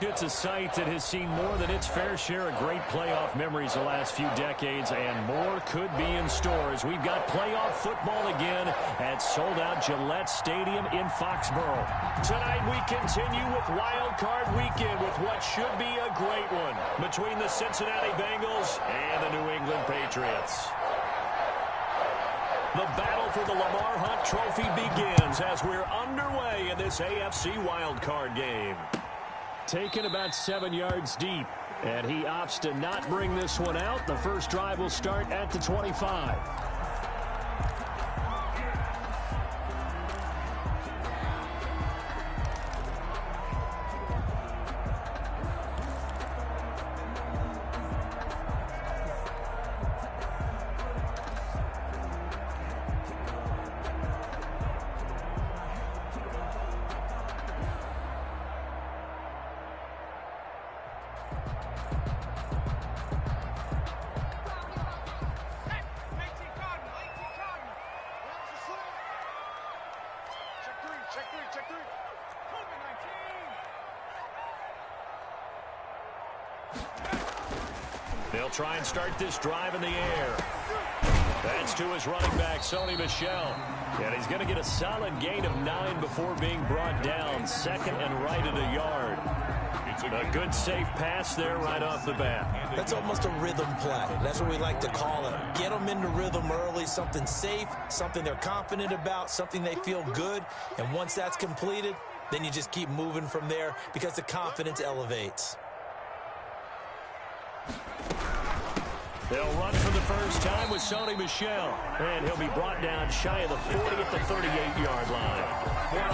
It's a site that has seen more than its fair share of great playoff memories the last few decades, and more could be in store as we've got playoff football again at sold-out Gillette Stadium in Foxborough. Tonight we continue with Wildcard Weekend with what should be a great one between the Cincinnati Bengals and the New England Patriots. The battle for the Lamar Hunt Trophy begins as we're underway in this AFC wildcard game. Taken about 7 yards deep, and he opts to not bring this one out. The first drive will start at the 25. They'll try and start this drive in the air. That's to his running back, Sony Michel. And he's going to get a solid gain of 9 before being brought down. Second and right at a yard. A good, safe pass there right off the bat. That's almost a rhythm play. That's what we like to call it. Get them into rhythm early, something safe, something they're confident about, something they feel good. And once that's completed, then you just keep moving from there because the confidence elevates. They'll run for the first time with Sony Michel. And he'll be brought down shy of the 40 at the 38-yard line.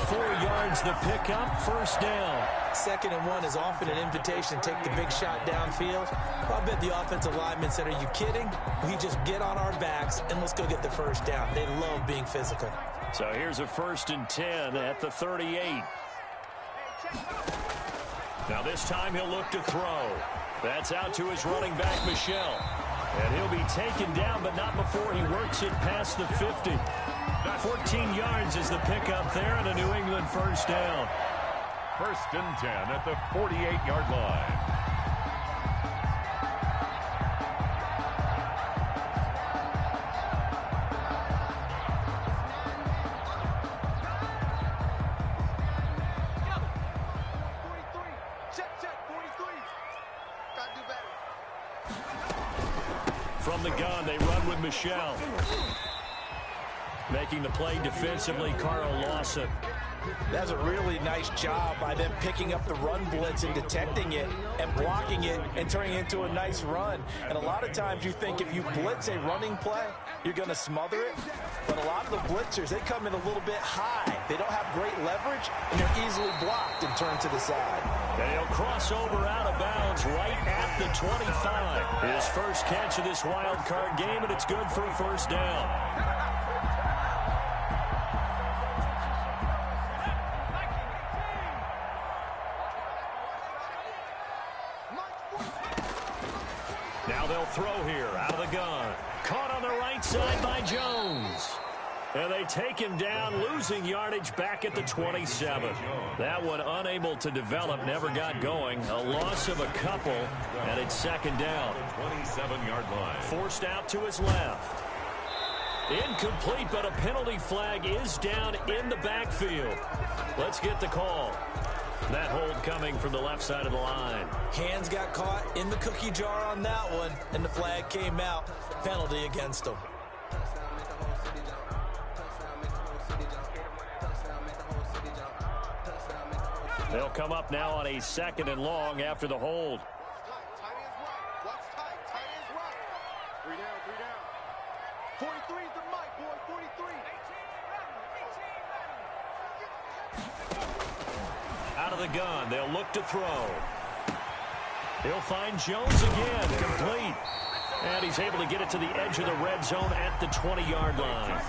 4 yards the pickup, first down. 2nd and 1 is often an invitation to take the big shot downfield. I bet the offensive lineman said, are you kidding? We just get on our backs and let's go get the first down. They love being physical. So here's a 1st and 10 at the 38. Now this time he'll look to throw. That's out to his running back, Michel. And he'll be taken down, but not before he works it past the 50. 14 yards is the pickup there, and a New England first down. 1st and 10 at the 48-yard line. From the gun, they run with Michel. Making the play defensively, Carl Lawson. That's a really nice job by them picking up the run blitz and detecting it and blocking it and turning it into a nice run. And a lot of times you think if you blitz a running play, you're going to smother it. But a lot of the blitzers, they come in a little bit high. They don't have great leverage, and they're easily blocked and turned to the side. And he'll cross over out of bounds right at the 25. His first catch of this wild card game, and it's good for a first down. Now they'll throw here out of the gun. Caught on the right side by Jones. And they take him down, losing yardage back at the 27. That one unable to develop, never got going. A loss of a couple, and it's 2nd down. 27-yard line. Forced out to his left. Incomplete, but a penalty flag is down in the backfield. Let's get the call. That hold coming from the left side of the line. Hands got caught in the cookie jar on that one, and the flag came out. Penalty against them. They'll come up now on a 2nd and long after the hold. Out of the gun, they'll look to throw. He'll find Jones again, complete. And he's able to get it to the edge of the red zone at the 20-yard line.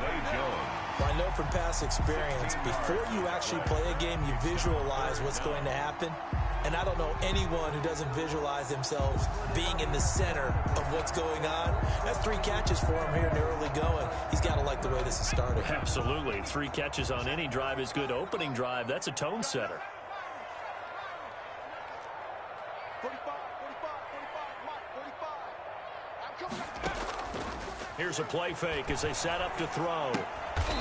Well, I know from past experience, before you actually play a game, you visualize what's going to happen. And I don't know anyone who doesn't visualize themselves being in the center of what's going on. That's 3 catches for him here in the early going. He's got to like the way this is starting. Absolutely. 3 catches on any drive is good. Opening drive, that's a tone setter. Here's a play fake as they set up to throw.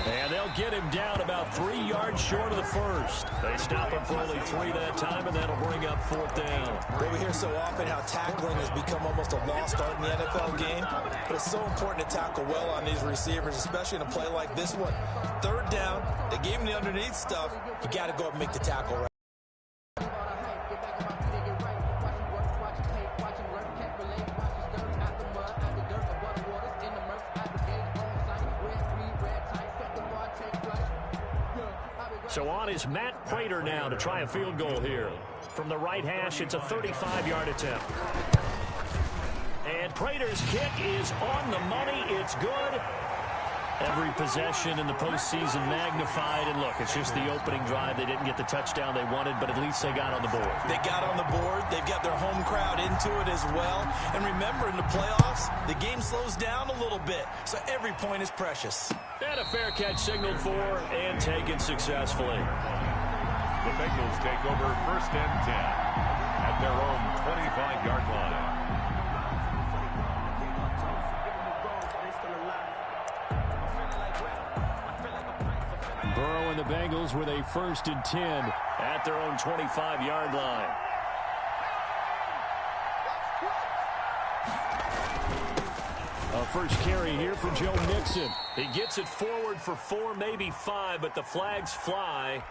And they'll get him down about 3 yards short of the first. They stop him for only 3 that time, and that'll bring up 4th down. Well, we hear so often how tackling has become almost a lost art in the NFL game, but it's so important to tackle well on these receivers, especially in a play like this one. 3rd down, they gave him the underneath stuff. You got to go up and make the tackle right. So on is Matt Prater now to try a field goal here. From the right hash, it's a 35-yard attempt. And Prater's kick is on the money. It's good. Every possession in the postseason magnified. And look, it's just the opening drive. They didn't get the touchdown they wanted, but at least they got on the board. They got on the board. They've got their home crowd into it as well. And remember, in the playoffs, the game slows down a little bit. So every point is precious. And a fair catch signaled for and taken successfully. The Bengals take over 1st and 10 at their own 25-yard line. Burrow and the Bengals with a 1st and 10 at their own 25-yard line. A first carry here for Joe Mixon. He gets it forward for 4, maybe 5, but the flags fly.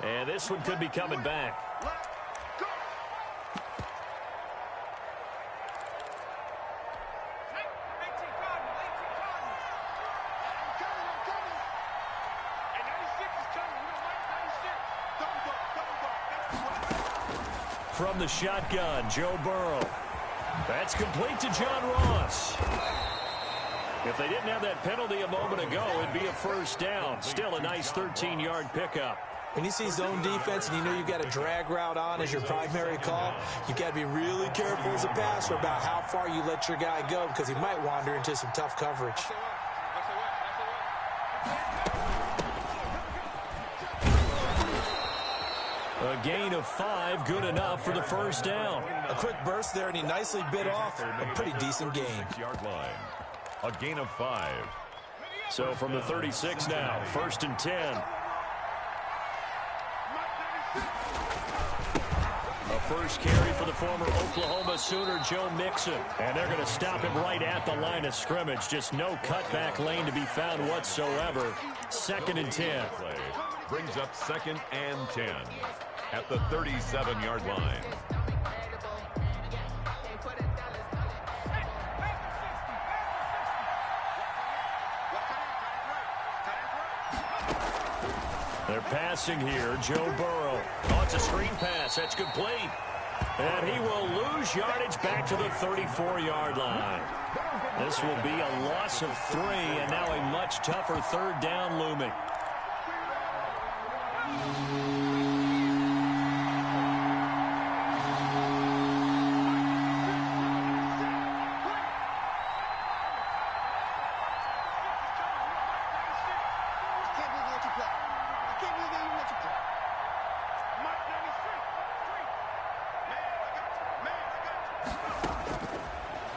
And this one could be coming back. From the shotgun, Joe Burrow. That's complete to John Ross. If they didn't have that penalty a moment ago, it'd be a 1st down. Still a nice 13-yard pickup. When you see zone defense and you know you've got a drag route on as your primary call, you've got to be really careful as a passer about how far you let your guy go because he might wander into some tough coverage. A gain of 5, good enough for the 1st down. A quick burst there, and he nicely bit off a pretty decent gain. A gain of 5. So from the 36 now, 1st and 10. A first carry for the former Oklahoma Sooner, Joe Mixon. And they're going to stop him right at the line of scrimmage. Just no cutback lane to be found whatsoever. 2nd and 10. Brings up 2nd and 10 at the 37-yard line. They're passing here. Joe Burrow. Oh, it's a screen pass. That's complete. And he will lose yardage back to the 34-yard line. This will be a loss of 3, and now a much tougher 3rd down looming.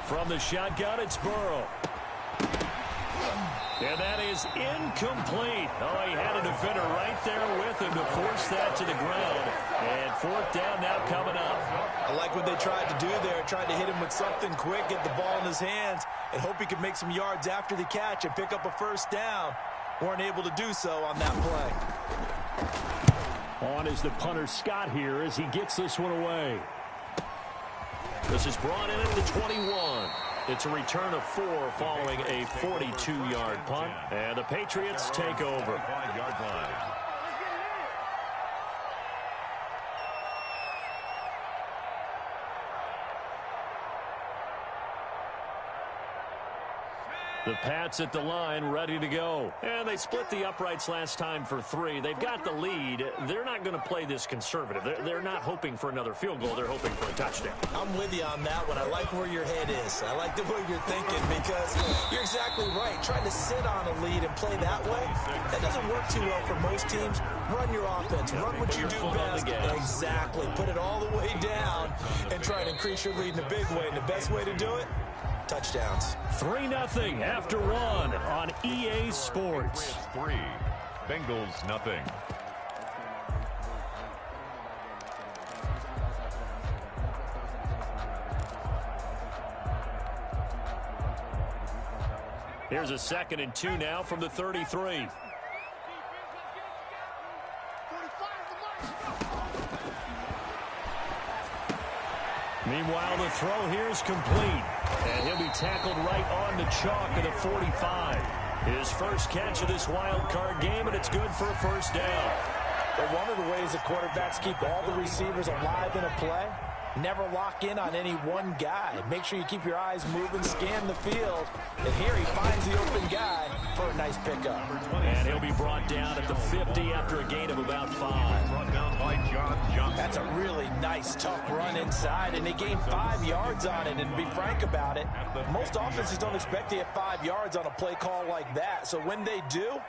From the shotgun, it's Burrow. And that is incomplete. Oh, he had a defender right there with him to force that to the ground. And 4th down now coming up. I like what they tried to do there. Tried to hit him with something quick, get the ball in his hands, and hope he could make some yards after the catch and pick up a 1st down. Weren't able to do so on that play. On is the punter Scott here as he gets this one away. This is brought in at the 21. It's a return of 4 following a 42-yard punt. And the Patriots take over. 5-yard line. The Pats at the line, ready to go. And they split the uprights last time for 3. They've got the lead. They're not going to play this conservative. They're not hoping for another field goal. They're hoping for a touchdown. I'm with you on that one. I like where your head is. I like the way you're thinking because you're exactly right. Trying to sit on a lead and play that way, that doesn't work too well for most teams. Run your offense. Run what you do best. Exactly. Put it all the way down and try to increase your lead in a big way. And the best way to do it, touchdowns. 3-0 after one on EA Sports. 3, Bengals nothing. Here's a 2nd and 2 now from the 33. Meanwhile, the throw here is complete. And he'll be tackled right on the chalk of the 45. His first catch of this wild card game, and it's good for a first down. But one of the ways the quarterbacks keep all the receivers alive in a play, never lock in on any one guy. Make sure you keep your eyes moving, scan the field. And here he finds the open guy for a nice pickup. And he'll be brought down at the 50 after a gain of about 5. Brought down by John Johnson. That's a really nice, tough run inside, and they gained 5 yards on it. And to be frank about it, most offenses don't expect to get 5 yards on a play call like that. So when they do,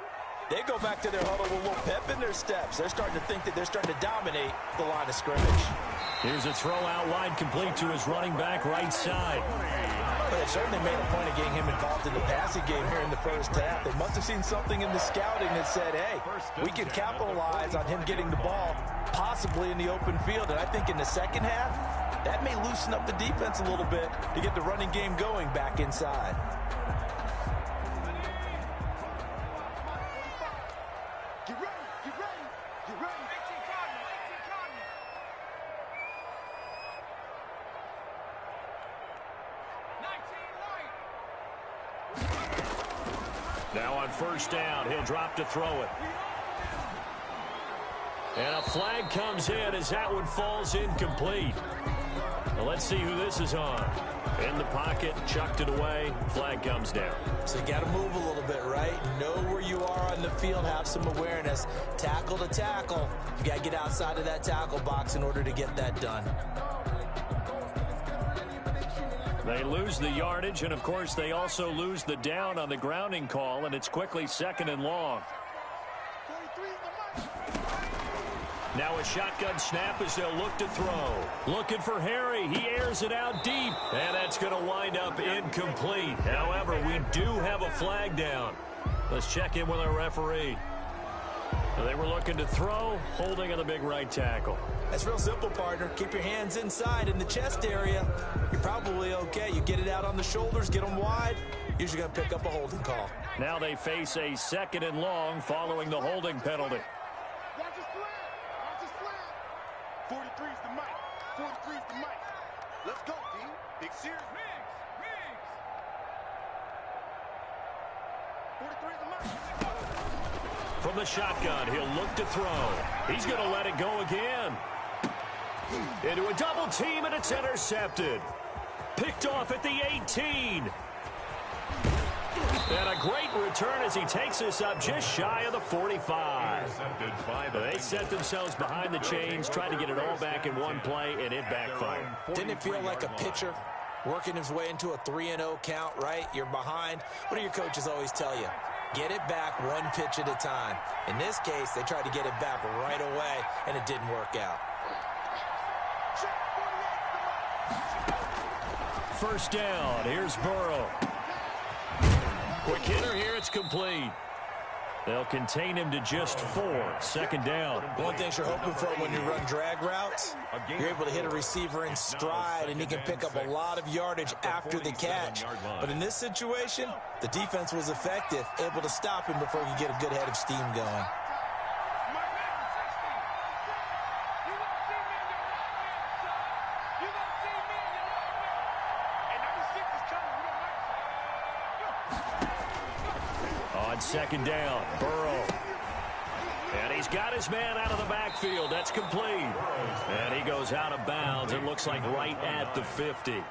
they go back to their huddle with a little pep in their steps. They're starting to think that they're starting to dominate the line of scrimmage. Here's a throw out wide, complete to his running back right side. Well, they certainly made a point of getting him involved in the passing game here in the first half. They must have seen something in the scouting that said, hey, we can capitalize on him getting the ball possibly in the open field. And I think in the second half, that may loosen up the defense a little bit to get the running game going back inside. Now on first down, he'll drop to throw it. And a flag comes in as that one falls incomplete. Well, let's see who this is on. In the pocket, chucked it away, flag comes down. So you got to move a little bit, right? Know where you are on the field, have some awareness. Tackle to tackle. You got to get outside of that tackle box in order to get that done. They lose the yardage, and of course they also lose the down on the grounding call, and it's quickly 2nd and long. Now a shotgun snap as they'll look to throw. Looking for Harry. He airs it out deep, and that's going to wind up incomplete. However, we do have a flag down. Let's check in with our referee. They were looking to throw, holding on the big right tackle. That's real simple, partner. Keep your hands inside in the chest area. You're probably okay. You get it out on the shoulders, get them wide. Usually going to pick up a holding call. Now they face a 2nd and long following the holding penalty. 43's the mic. 43's the mic. Let's go, D. Big Sears. Migs. 43's the mic. From the shotgun, he'll look to throw. He's going to let it go again. Into a double team, and it's intercepted. Picked off at the 18. And a great return as he takes this up just shy of the 45. They set themselves behind the chains, trying to get it all back in one play, and it backfired. Didn't it feel like a pitcher working his way into a 3-0 count, right? You're behind. What do your coaches always tell you? Get it back one pitch at a time. In this case, they tried to get it back right away, and it didn't work out. First down, here's Burrow. Quick hitter here, it's complete. They'll contain him to just 4. 2nd down. One thing you're hoping for when you run drag routes, you're able to hit a receiver in stride, and he can pick up a lot of yardage after the catch. But in this situation, the defense was effective, able to stop him before he could get a good head of steam going. On 2nd down, Burrow. And he's got his man out of the backfield. That's complete. And he goes out of bounds. It looks like right at the 50.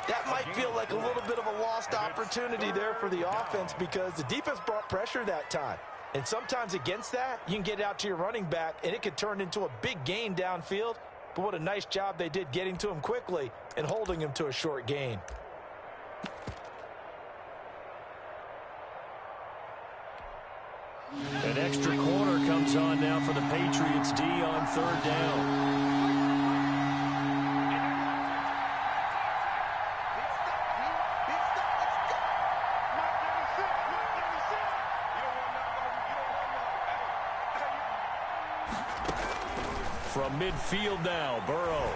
That might feel like a little bit of a lost opportunity there for the offense because the defense brought pressure that time. And sometimes against that, you can get it out to your running back, and it could turn into a big gain downfield. But what a nice job they did getting to him quickly and holding him to a short gain. An extra quarter comes on now for the Patriots D on 3rd down. From midfield now, Burrow.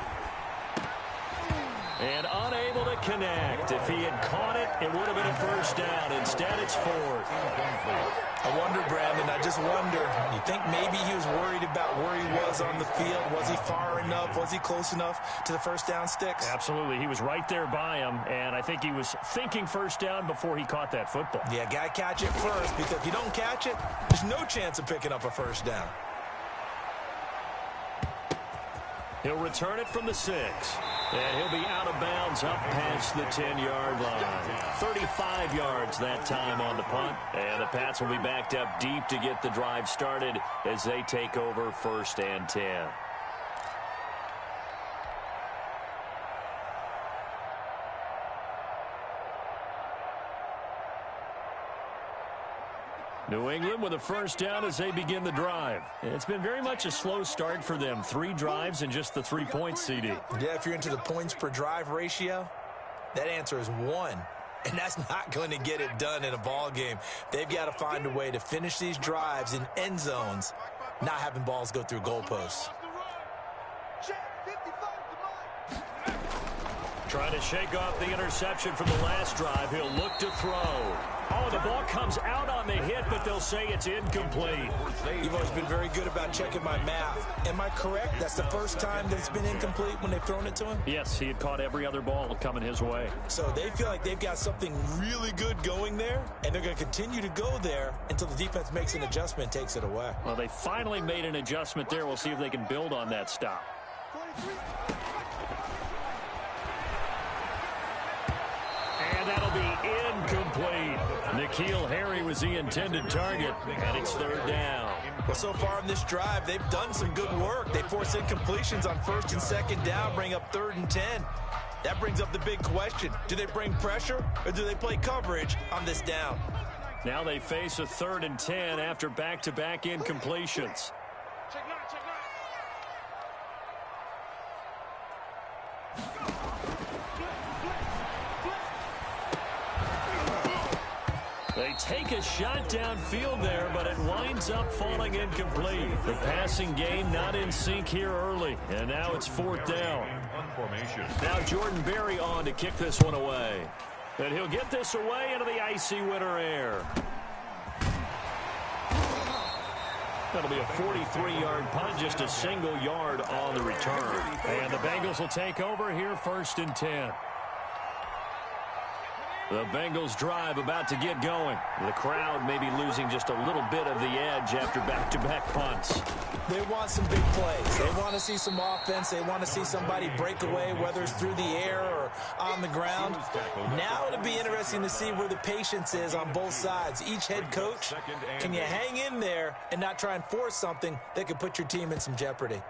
And unable to connect. If he had caught it, it would have been a first down. Instead, it's fourth. I wonder, Brandon, I just wonder, you think maybe he was worried about where he was on the field? Was he far enough? Was he close enough to the first down sticks? Absolutely. He was right there by him, and I think he was thinking first down before he caught that football. Yeah, got to catch it first, because if you don't catch it, there's no chance of picking up a first down. He'll return it from the 6. And he'll be out of bounds up past the 10-yard line. 35 yards that time on the punt. And the Pats will be backed up deep to get the drive started as they take over 1st and 10. New England with a first down as they begin the drive. It's been very much a slow start for them. 3 drives and just the 3 points, CD. Yeah, if you're into the points per drive ratio, that answer is 1. And that's not going to get it done in a ball game. They've got to find a way to finish these drives in end zones, not having balls go through goalposts. Trying to shake off the interception from the last drive. He'll look to throw. Oh, the ball comes out on the hit, but they'll say it's incomplete. You've always been very good about checking my math. Am I correct? That's the first time that it's been incomplete when they've thrown it to him? Yes, he had caught every other ball coming his way. So they feel like they've got something really good going there, and they're going to continue to go there until the defense makes an adjustment and takes it away. Well, they finally made an adjustment there. We'll see if they can build on that stop. And that'll be incomplete. N'Keal Harry was the intended target, and it's 3rd down. Well, so far in this drive, they've done some good work. They force incompletions on 1st and 2nd down, bring up 3rd and 10. That brings up the big question. Do they bring pressure, or do they play coverage on this down? Now they face a 3rd and 10 after back-to-back incompletions. They take a shot downfield there, but it winds up falling incomplete. The passing game not in sync here early, and now it's 4th down. Now Jordan Berry on to kick this one away. And he'll get this away into the icy winter air. That'll be a 43-yard punt, just a single yard on the return. And the Bengals will take over here 1st and 10. The Bengals drive about to get going. The crowd may be losing just a little bit of the edge after back-to-back punts. They want some big plays. They want to see some offense. They want to see somebody break away, whether it's through the air or on the ground. Now it'll be interesting to see where the patience is on both sides. Each head coach, can you hang in there and not try and force something that could put your team in some jeopardy?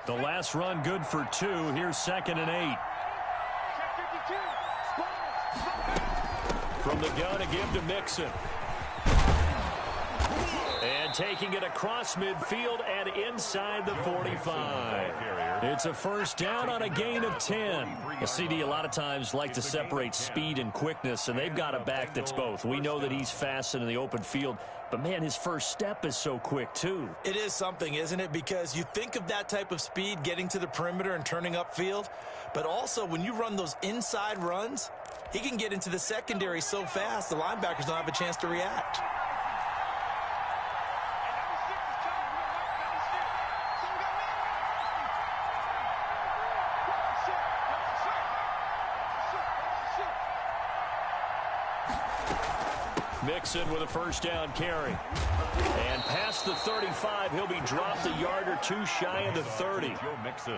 The last run good for 2. Here's 2nd and 8. From the gun, a give to Mixon. And taking it across midfield and inside the 45. It's a first down on a gain of 10. A CD a lot of times like to separate speed and quickness, and they've got a back that's both. We know that he's fast in the open field, but, man, his first step is so quick, too. It is something, isn't it? Because you think of that type of speed getting to the perimeter and turning upfield, but also when you run those inside runs, he can get into the secondary so fast the linebackers don't have a chance to react. Mixon with a first down carry. And past the 35, he'll be dropped a yard or 2 shy of the 30.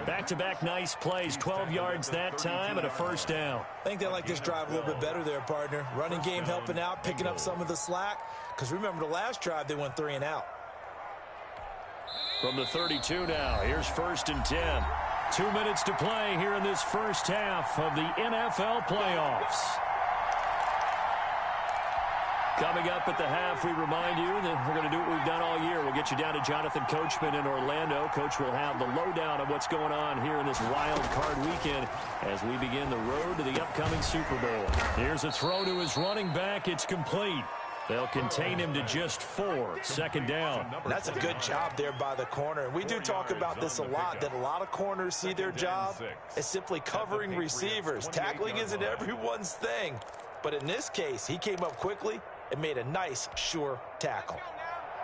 Back-to-back nice plays, 12 yards that time and a first down. I think they like this drive a little bit better there, partner. Running game helping out, picking up some of the slack. Because remember the last drive, they went 3 and out. From the 32 now, here's 1st and 10. 2 minutes to play here in this first half of the NFL playoffs. Coming up at the half, we remind you that we're going to do what we've done all year. We'll get you down to Jonathan Coachman in Orlando. Coach will have the lowdown of what's going on here in this wild card weekend as we begin the road to the upcoming Super Bowl. Here's a throw to his running back. It's complete. They'll contain him to just 4. Second down. That's a good job there by the corner. We do talk about this a lot, that a lot of corners see their job as simply covering receivers. Tackling isn't everyone's thing. But in this case, he came up quickly and made a nice, sure tackle.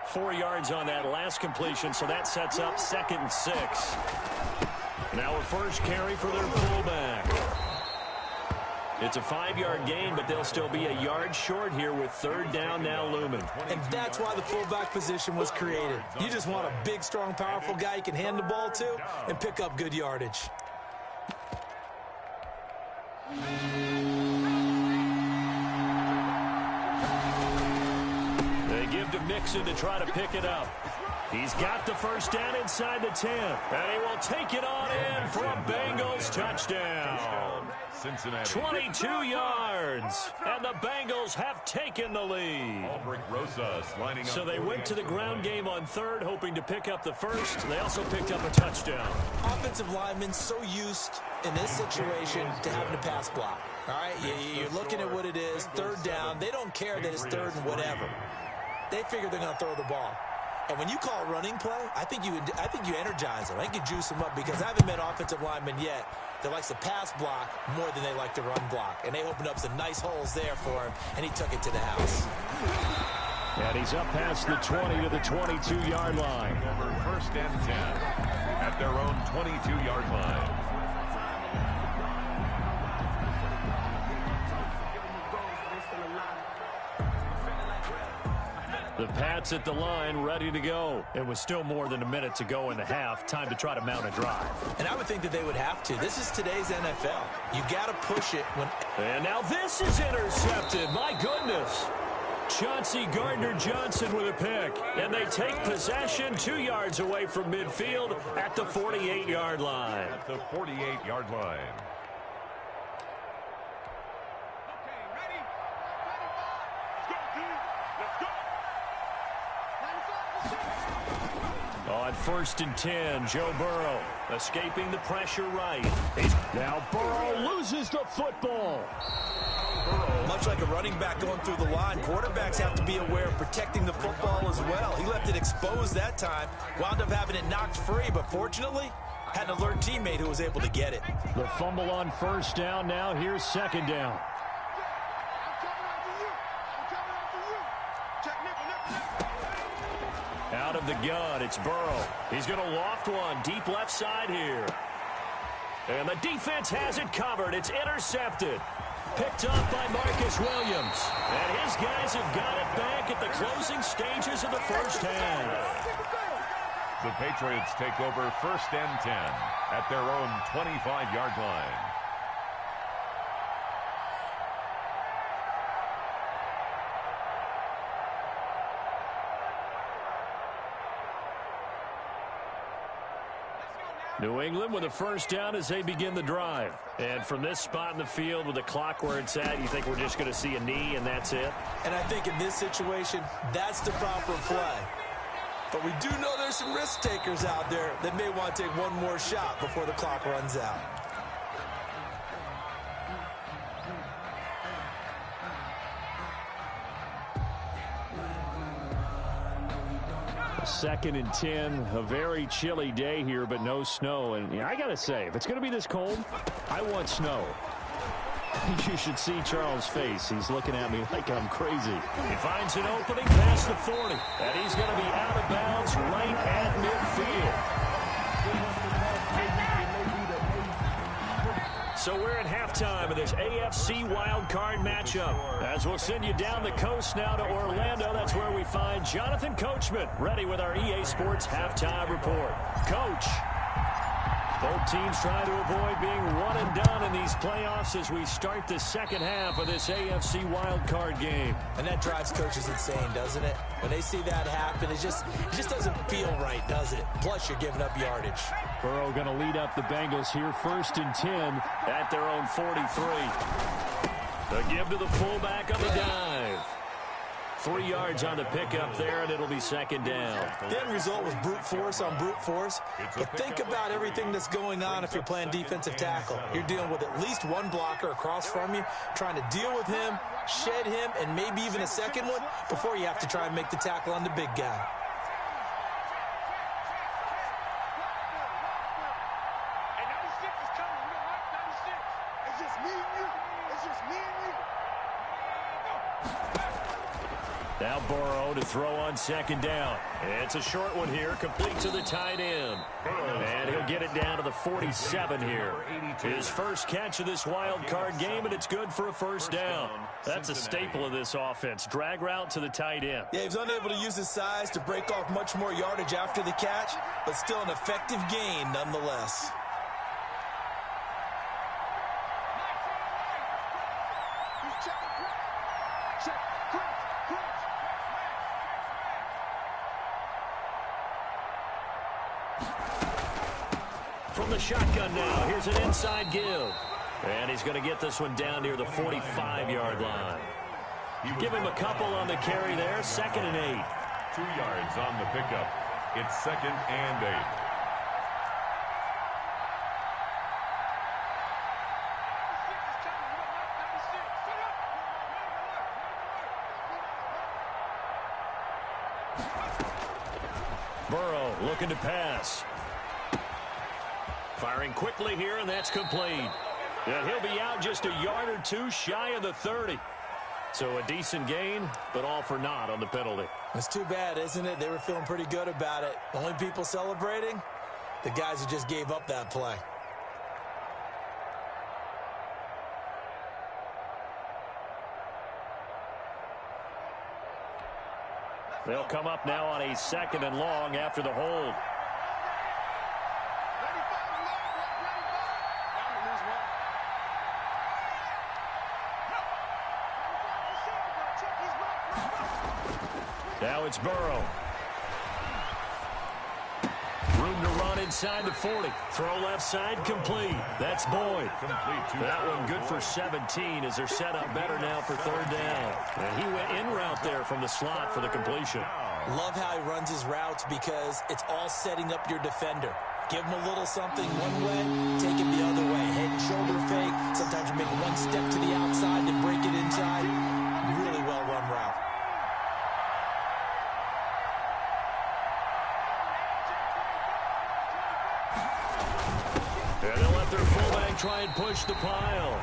4 yards on that last completion, so that sets up 2nd and 6. Now a first carry for their fullback. It's a 5-yard gain, but they'll still be a yard short here with 3rd down now looming. And that's why the fullback position was created. You just want a big, strong, powerful guy you can hand the ball to and pick up good yardage. Give to Mixon to try to pick it up. He's got the first down inside the 10. And he will take it on in for a Bengals touchdown. Cincinnati. 22 yards. And the Bengals have taken the lead. So they went to the ground game on 3rd, hoping to pick up the first. They also picked up a touchdown. Offensive linemen so used in this situation to having to pass block. All right, you're looking at what it is, 3rd down. They don't care that it's 3rd and whatever. They figure they're going to throw the ball. And when you call a running play, I think you energize them. I think you juice them up because I haven't met offensive linemen yet that likes to pass block more than they like to run block. And they opened up some nice holes there for him, and he took it to the house. And he's up past the 20 to the 22-yard line. Over 1st and 10 at their own 22-yard line. The Pats at the line, ready to go. It was still more than a minute to go in the half. Time to try to mount a drive. And I would think that they would have to. This is today's NFL. You got to push it when... And now this is intercepted. My goodness. Chauncey Gardner-Johnson with a pick. And they take possession 2 yards away from midfield at the 48-yard line. At the 48-yard line. On 1st and 10, Joe Burrow escaping the pressure right. Now Burrow loses the football. Much like a running back going through the line, quarterbacks have to be aware of protecting the football as well. He left it exposed that time, wound up having it knocked free, but fortunately, had an alert teammate who was able to get it. The fumble on 1st down. Now here's 2nd down. Out of the gun, it's Burrow. He's going to loft one deep left side here. And the defense has it covered. It's intercepted. Picked up by Marcus Williams. And his guys have got it back at the closing stages of the first half. The Patriots take over 1st and 10 at their own 25-yard line. New England with a first down as they begin the drive. And from this spot in the field with the clock where it's at, you think we're just going to see a knee and that's it? And I think in this situation, that's the proper play. But we do know there's some risk takers out there that may want to take one more shot before the clock runs out. Second and 10, a very chilly day here, but no snow. And I got to say, if it's going to be this cold, I want snow. You should see Charles' face. He's looking at me like I'm crazy. He finds an opening past the 40, and he's going to be out of bounds right at midfield. So we're at halftime of this AFC wildcard matchup. As we'll send you down the coast now to Orlando, that's where we find Jonathan Coachman, ready with our EA Sports halftime report. Coach, both teams trying to avoid being one and done in these playoffs as we start the second half of this AFC wildcard game. And that drives coaches insane, doesn't it? When they see that happen, it just doesn't feel right, does it? Plus, you're giving up yardage. Burrow going to lead up the Bengals here, 1st and 10 at their own 43. The give to the fullback on the dive. 3 yards on the pickup there, and it'll be second down. The end result was brute force on brute force. But think about everything that's going on if you're playing defensive tackle. You're dealing with at least one blocker across from you, trying to deal with him, shed him, and maybe even a second one before you have to try and make the tackle on the big guy. Now Burrow to throw on second down. It's a short one here, complete to the tight end. And he'll get it down to the 47 here. His first catch of this wild card game, and it's good for a first down. That's a staple of this offense. Drag route to the tight end. Yeah, he was unable to use his size to break off much more yardage after the catch, but still an effective gain nonetheless. From the shotgun now, here's an inside give. And he's going to get this one down near the 45-yard line. Give him a couple on the carry there, 2nd and 8. 2 yards on the pickup. It's 2nd and 8. Burrow looking to pass. Firing quickly here, and that's complete. And he'll be out just a yard or two shy of the 30. So a decent gain, but all for naught on the penalty. It's too bad, isn't it? They were feeling pretty good about it. The only people celebrating, the guys who just gave up that play. They'll come up now on a 2nd and long after the hold. Now it's Burrow. Room to run inside the 40. Throw left side, complete. That's Boyd. That one good for 17 as they're set up better now for 3rd down. And he went in route there from the slot for the completion. Love how he runs his routes because it's all setting up your defender. Give him a little something one way, take it the other way. Head and shoulder fake. Sometimes you make one step to the outside and break it inside. Really well run route. And they'll let their fullback try and push the pile.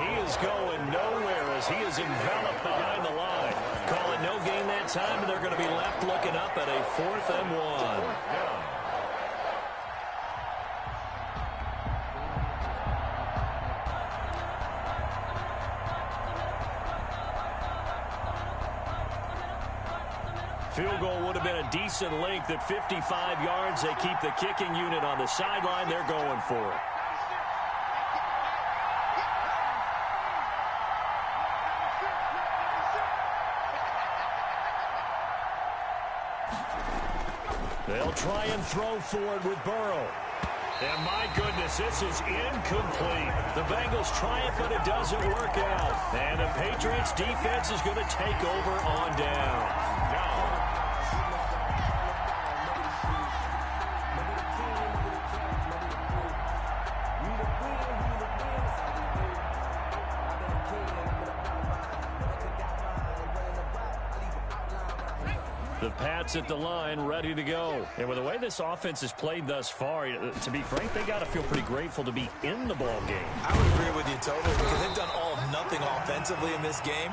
He is going nowhere as he is enveloped behind the line. Call it no gain that time, and they're going to be left looking up at a 4th and 1. Field goal would have been a decent length at 55 yards. They keep the kicking unit on the sideline. They're going for it. They'll try and throw forward with Burrow. And my goodness, this is incomplete. The Bengals try it, but it doesn't work out. And the Patriots defense is going to take over on down. The Pats at the line, ready to go. And with the way this offense has played thus far, to be frank, they got to feel pretty grateful to be in the ball game. I would agree with you totally because they've done all of nothing offensively in this game,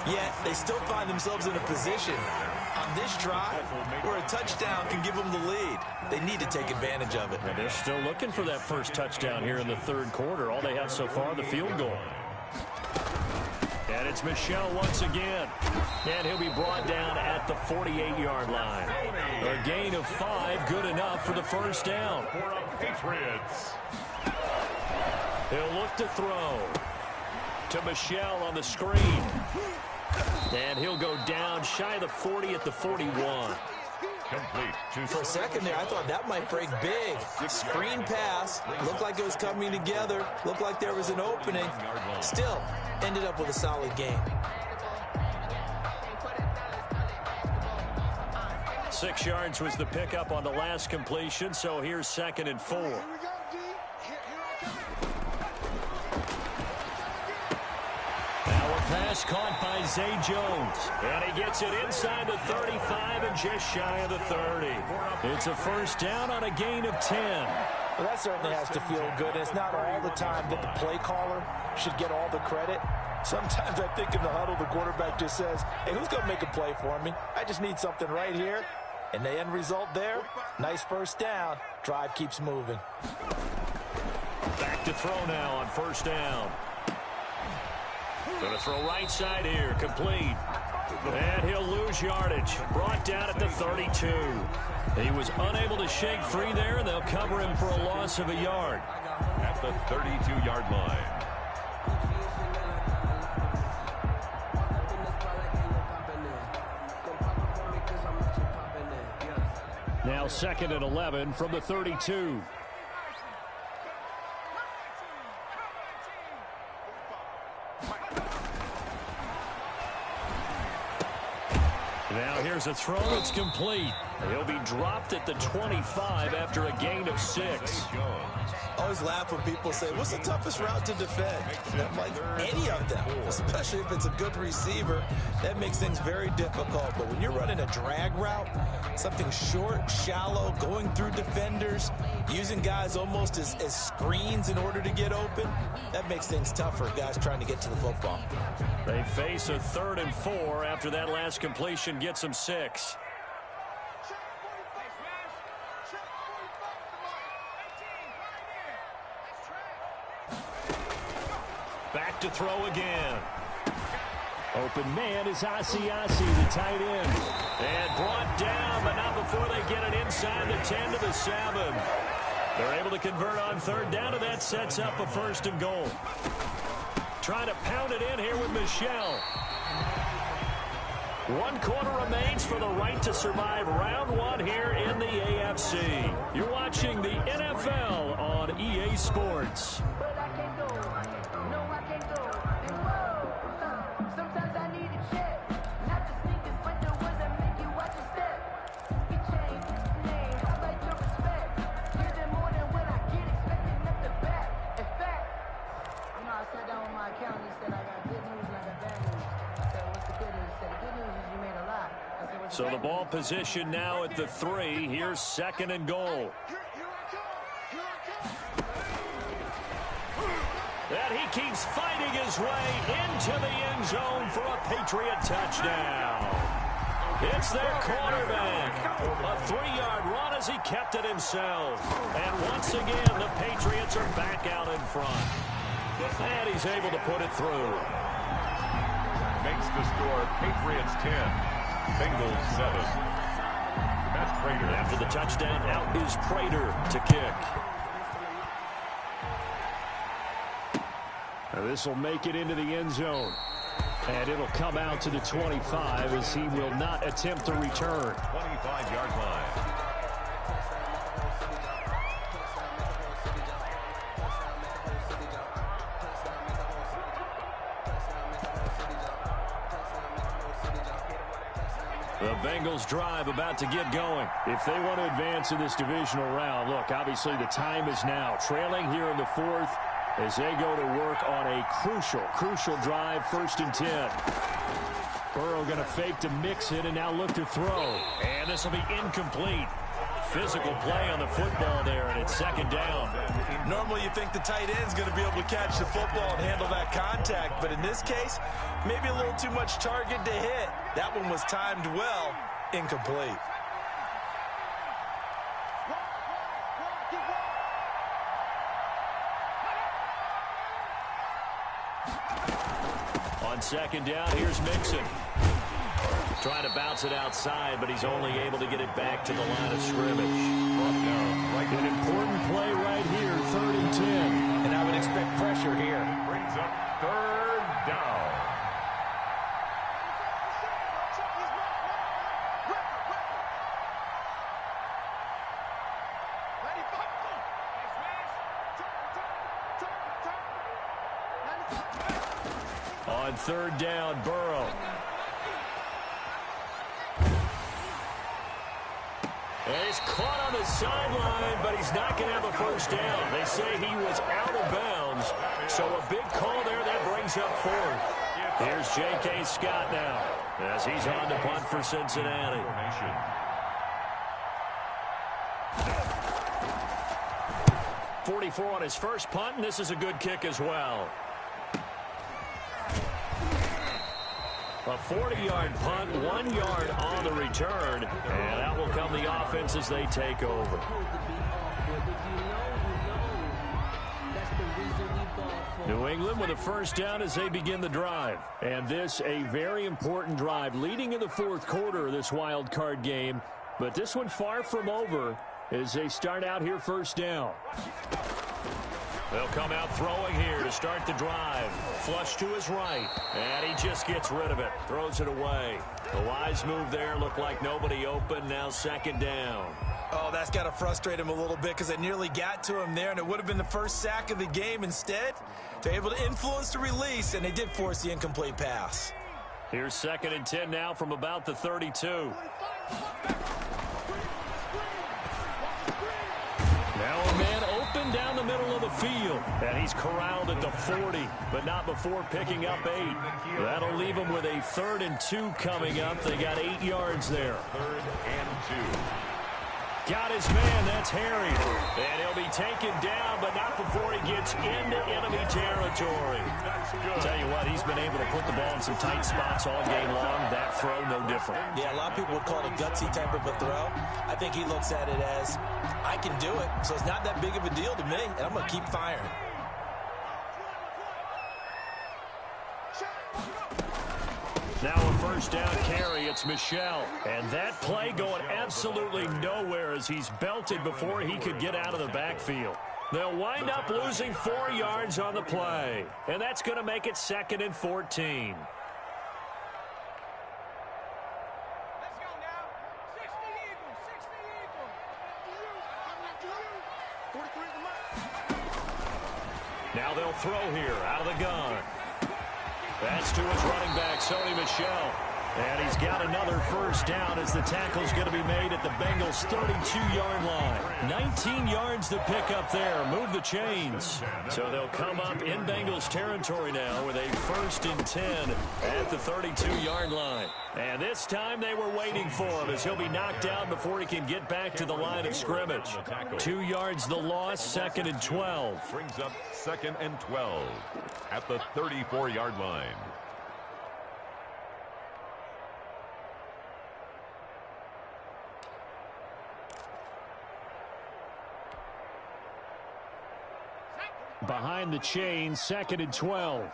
yet they still find themselves in a position on this drive where a touchdown can give them the lead. They need to take advantage of it. And they're still looking for that first touchdown here in the 3rd quarter. All they have so far, the field goal. And it's Michel once again. And he'll be brought down at the 48-yard line. A gain of 5, good enough for the first down. Patriots. He'll look to throw to Michel on the screen. And he'll go down shy of the 40 at the 41. Complete. For a second there, I thought that might break big. Screen pass. Looked like it was coming together. Looked like there was an opening. Still, ended up with a solid game. 6 yards was the pickup on the last completion, so here's 2nd and 4. Now a pass caught by Zay Jones. And he gets it inside the 35 and just shy of the 30. It's a first down on a gain of 10. Well, that certainly has to feel good. It's not all the time that the play caller should get all the credit. Sometimes I think in the huddle, the quarterback just says, hey, who's going to make a play for me? I just need something right here. And the end result there, nice first down. Drive keeps moving. Back to throw now on first down. Going to throw right side here, complete. And he'll lose yardage. Brought down at the 32. He was unable to shake free there, and they'll cover him for a loss of a yard. At the 32-yard line. Now 2nd and 11 from the 32. Now here's a throw. It's complete. He'll be dropped at the 25 after a gain of 6. I always laugh when people say, what's the toughest route to defend? And I'm like, any of them, especially if it's a good receiver. That makes things very difficult. But when you're running a drag route, something short, shallow, going through defenders, using guys almost as screens in order to get open, that makes things tougher, guys trying to get to the football. They face a 3rd and 4 after that last completion gets them 6. Back to throw again. Open man is Asiasi, the tight end. And brought down, but not before they get it inside the 10 to the 7. They're able to convert on 3rd down, and that sets up a 1st and goal. Trying to pound it in here with Michel. 1 quarter remains for the right to survive round 1 here in the AFC. You're watching the NFL on EA Sports. So the ball position now at the 3. Here's 2nd and goal. And he keeps fighting his way into the end zone for a Patriot touchdown. It's their quarterback. A 3-yard run as he kept it himself. And once again, the Patriots are back out in front. And he's able to put it through. Makes the score Patriots 10. Bengals 7. That's Prater. After the touchdown, out is Prater to kick. This will make it into the end zone. And it'll come out to the 25 as he will not attempt to return. 25-yard line. The Bengals drive about to get going. If they want to advance in this divisional round, look, obviously the time is now. Trailing here in the 4th as they go to work on a crucial drive, 1st and 10. Burrow going to fake to mix it and now look to throw. And this will be incomplete. Physical play on the football there, and it's 2nd down. Normally you think the tight end's going to be able to catch the football and handle that contact, but in this case, maybe a little too much target to hit. That one was timed well, incomplete. On 2nd down, here's Mixon. Trying to bounce it outside, but he's only able to get it back to the line of scrimmage. An important play right here, 3rd and 10. And I would expect pressure here. Brings up 3rd down. On 3rd down, Burrow. And he's caught on the sideline, but he's not going to have a first down. They say he was out of bounds, so a big call there that brings up fourth. Here's J.K. Scott now as he's on to punt for Cincinnati. 44 on his first punt, and this is a good kick as well. A 40-yard punt, 1 yard on the return, and out will come the offense as they take over. New England with a first down as they begin the drive. And this a very important drive leading in the fourth quarter of this wild card game. But this one far from over as they start out here first down. They'll come out throwing here to start the drive. Flush to his right. And he just gets rid of it. Throws it away. A wise move there. Looked like nobody open. Now second down. Oh, that's got to frustrate him a little bit because they nearly got to him there, and it would have been the first sack of the game. Instead, they're able to influence the release, and they did force the incomplete pass. Here's 2nd and 10 now from about the 32. Now a man open down the middle of the field, and he's corralled at the 40, but not before picking up 8. That'll leave him with a 3rd and 2 coming up. They got 8 yards there. 3rd and 2. Got his man, that's Harry. And he'll be taken down, but not before he gets into enemy territory. Tell you what, he's been able to put the ball in some tight spots all game long. That throw, no different. Yeah, a lot of people would call it a gutsy type of a throw. I think he looks at it as, I can do it, so it's not that big of a deal to me, and I'm going to keep firing. Now a first down carry, it's Michel. And that play going absolutely nowhere as he's belted before he could get out of the backfield. They'll wind up losing 4 yards on the play. And that's going to make it 2nd and 14. Let's go now. 60 Eagles, 60 Eagles. 43 to Now they'll throw here out of the gun. That's to his running back, Sony Michel. And he's got another first down as the tackle's going to be made at the Bengals' 32-yard line. 19 yards to pick up there. Move the chains. So they'll come up in Bengals territory now with a 1st and 10 at the 32-yard line. And this time they were waiting for him as he'll be knocked down before he can get back to the line of scrimmage. 2 yards the loss, 2nd and 12. Brings up 2nd and 12 at the 34-yard line. Behind the chains, 2nd and 12.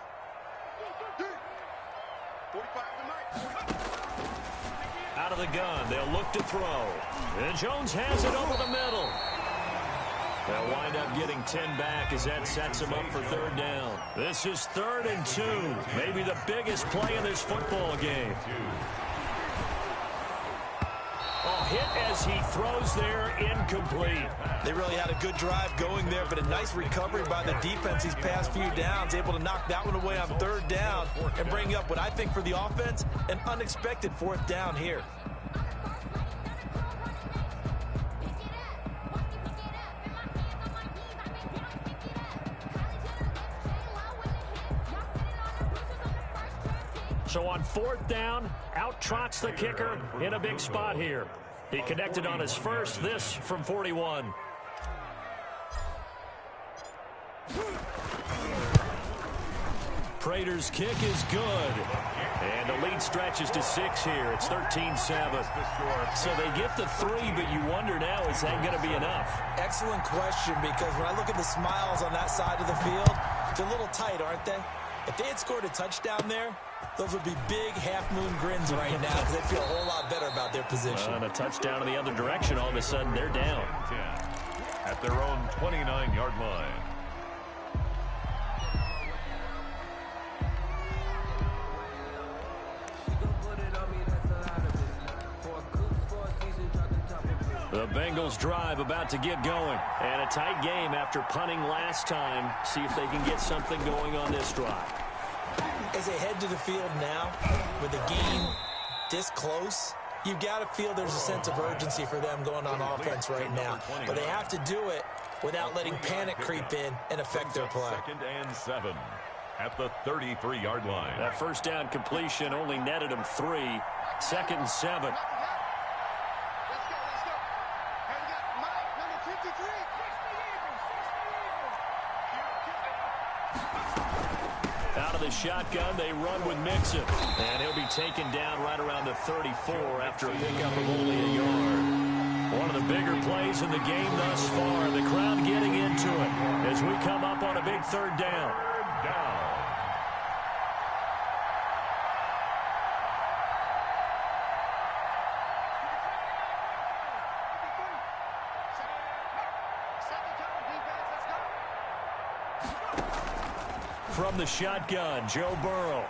45 tonight. Out of the gun, they'll look to throw. And Jones has it over the middle. They'll wind up getting 10 back as that sets them up for 3rd down. This is 3rd and 2. Maybe the biggest play in this football game. Oh, hit as he throws there, incomplete. They really had a good drive going there, but a nice recovery by the defense these past few downs, able to knock that one away on 3rd down and bring up what I think for the offense, an unexpected 4th down here. So on 4th down, out trots the kicker in a big spot here. He connected on his first, this from 41. Prater's kick is good. And the lead stretches to 6 here. It's 13-7. So they get the 3, but you wonder now, is that going to be enough? Excellent question, because when I look at the smiles on that side of the field, they're a little tight, aren't they? If they had scored a touchdown there, those would be big half-moon grins right now because they feel a whole lot better about their position. And a touchdown in the other direction, all of a sudden they're down. At their own 29-yard line. The Bengals drive about to get going. And a tight game after punting last time. See if they can get something going on this drive. As they head to the field now, with the game this close, You've got to feel there's a sense of urgency for them going on offense right now. But they have to do it without letting panic creep in and affect their play. 2nd and 7 at the 33-yard line. That first down completion only netted him 3. 2nd and 7. Out of the shotgun, they run with Mixon. And he'll be taken down right around the 34 after a pickup of only a yard. One of the bigger plays in the game thus far. The crowd getting into it as we come up on a big 3rd down. From the shotgun, Joe Burrow.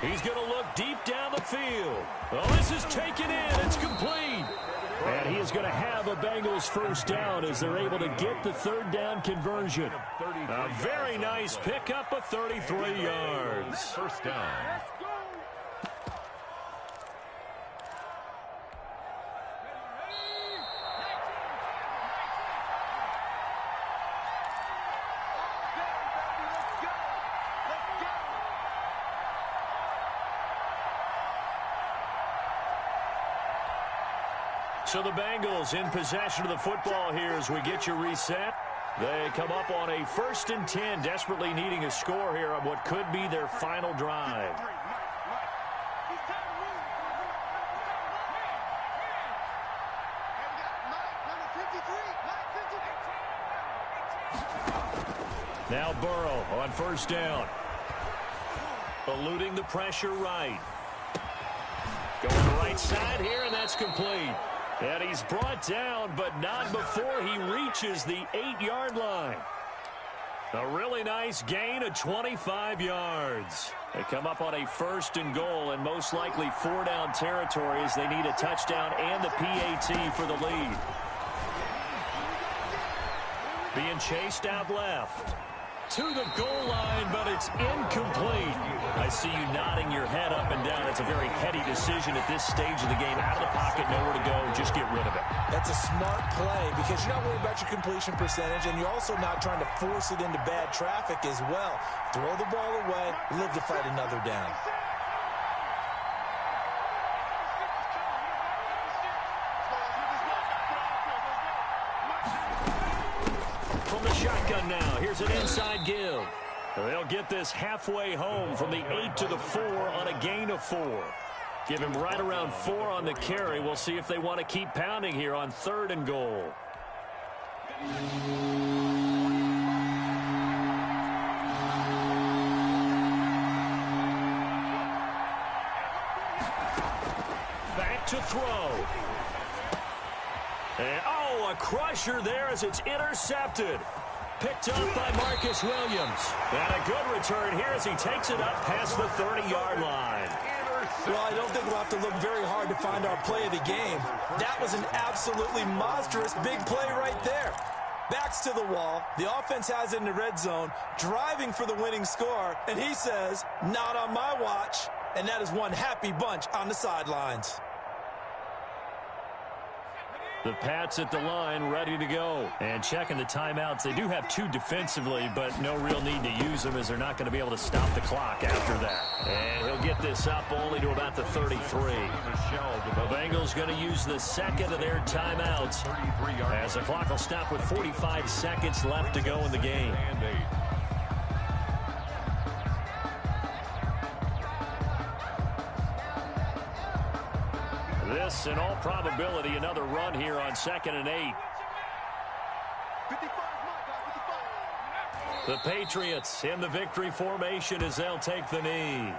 He's going to look deep down the field. Oh, this is taken in. It's complete. And he is going to have a Bengals first down as they're able to get the 3rd down conversion. A very nice pickup of 33 yards. First down. So the Bengals in possession of the football here as we get you reset. They come up on a 1st and 10, desperately needing a score here on what could be their final drive. Now Burrow on 1st down. Eluding the pressure right. Going to the right side here, and that's complete. And he's brought down, but not before he reaches the 8-yard line. A really nice gain of 25 yards. They come up on a 1st and goal, and most likely 4-down territory as they need a touchdown and the PAT for the lead. Being chased out left. To the goal line, but it's incomplete. I see you nodding your head up and down. It's a very heady decision at this stage of the game. Out of the pocket, nowhere to go. Just get rid of it. That's a smart play because you're not worried about your completion percentage, and you're also not trying to force it into bad traffic as well. Throw the ball away, live to fight another down. From the shotgun now, here's an inside give. They'll get this halfway home from the 8 to the 4 on a gain of 4. Give him right around 4 on the carry. We'll see if they want to keep pounding here on 3rd and goal. Back to throw. And, oh, a crusher there as it's intercepted. Picked up by Marcus Williams. And a good return here as he takes it up past the 30-yard line. Well, I don't think we'll have to look very hard to find our play of the game. That was an absolutely monstrous big play right there. Backs to the wall. The offense has it in the red zone, driving for the winning score. And he says, not on my watch. And that is one happy bunch on the sidelines. The Pats at the line, ready to go. And checking the timeouts. They do have 2 defensively, but no real need to use them as they're not going to be able to stop the clock after that. And he'll get this up only to about the 33. The Bengals going to use the 2nd of their timeouts as the clock will stop with 45 seconds left to go in the game. This, in all probability, another run here on 2nd and 8. The Patriots in the victory formation as they'll take the knee.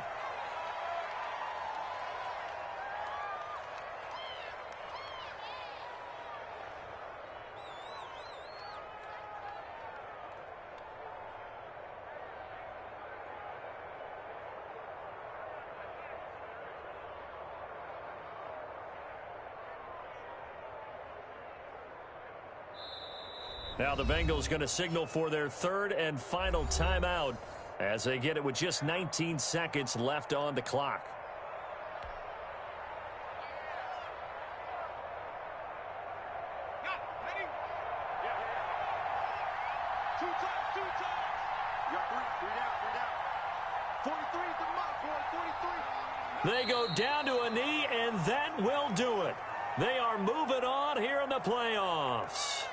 Now the Bengals going to signal for their 3rd and final timeout as they get it with just 19 seconds left on the clock. Two times. You got three down. 43 is the mark, boy. 43. They go down to a knee, and that will do it. They are moving on here in the playoffs.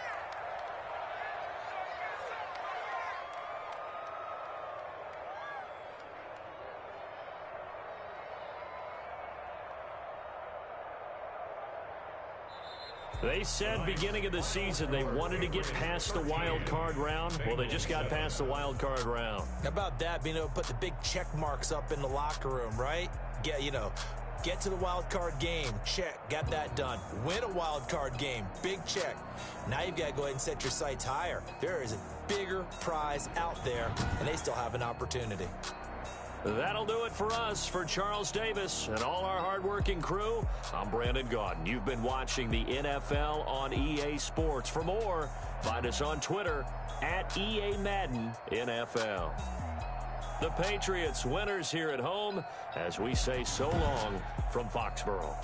They said beginning of the season they wanted to get past the wild card round. Well, they just got past the wild card round. How about that, being able to put the big check marks up in the locker room, right? Get to the wild card game. Check. Got that done. Win a wild card game. Big check. Now you've got to go ahead and set your sights higher. There is a bigger prize out there, and they still have an opportunity. That'll do it for us. For Charles Davis and all our hardworking crew, I'm Brandon Gaudin. You've been watching the NFL on EA Sports. For more, find us on Twitter at EA Madden NFL. The Patriots winners here at home as we say so long from Foxborough.